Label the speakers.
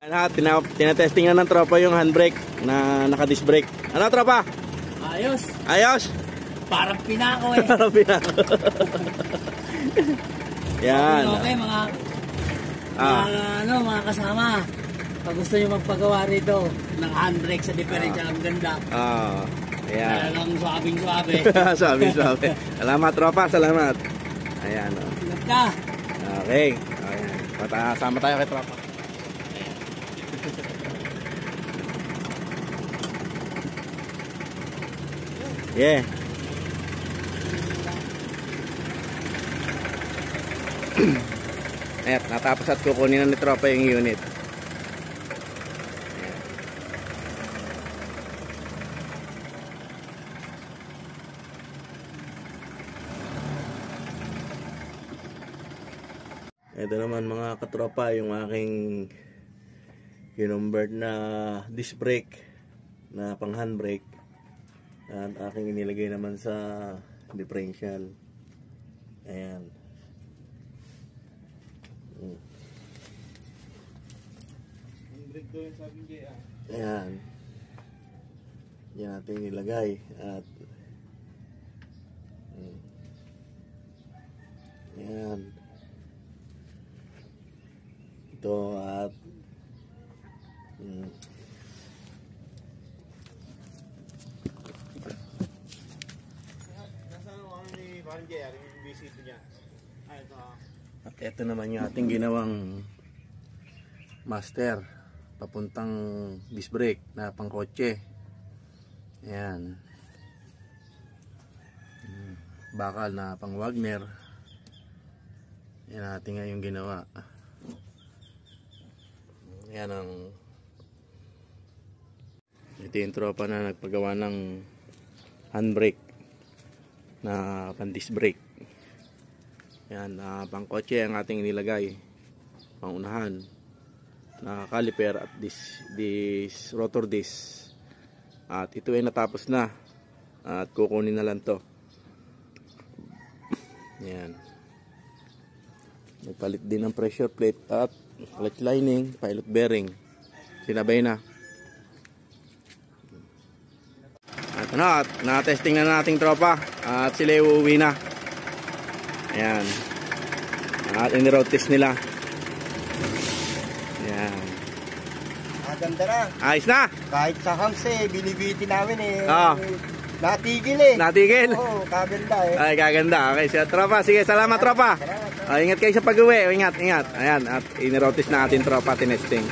Speaker 1: Tinatesting na ng tropa yung handbrake na naka-disc brake. Ano tropa?
Speaker 2: Ayos.
Speaker 1: Ayos?
Speaker 2: Parang pinako eh.
Speaker 1: Parang pinako. Yan.
Speaker 2: Okay, mga kasama. Pag gusto nyo magpagawa rito ng handbrake sa differential, ang ganda.
Speaker 1: Ayan.
Speaker 2: Talagang suabing-suabe.
Speaker 1: Suabing-suabe. Salamat tropa, salamat. Ayan.
Speaker 2: Ingat ka.
Speaker 1: Okay. Ayan. Sama tayo kay tropa. Yeah. Ayan, natapos at kukunin na ni tropa yung unit. Ito naman mga katropa yung aking kinumbert na disc brake na pang handbrake. At aking inilagay naman sa differential. Ayan. Ayan. Yan natin nilagay. At ayan. Ito at at ito naman yung ating ginawang master papuntang disc brake na pang kotse. Ayan. Bakal na pang Wagner. Yan natin nga yung ginawa. Yan ang ito yung tropa na nagpagawa ng handbrake na pang disc brake. Yan, pang kotse ang ating nilagay, pang unahan na caliper at this rotor disc. At ito ay natapos na at kukunin na lang to. Yan, nagpalit din ng pressure plate at clutch lining, pilot bearing, sinabay na. At na-testing na nating tropa at sila uuwi na. Ayan. At in-road test nila. Ayan.
Speaker 3: Ganda na.
Speaker 1: Ayos na.
Speaker 3: Kahit sa hamse, binibiti namin eh. Natigil eh.
Speaker 1: Natigil?
Speaker 3: Oo, kaganda eh.
Speaker 1: Ay, kaganda. Okay, siya tropa. Sige, salamat tropa. Ingat kayo sa pag-uwi. Ingat. Ayan. At in-road test na ating tropa, tinesting.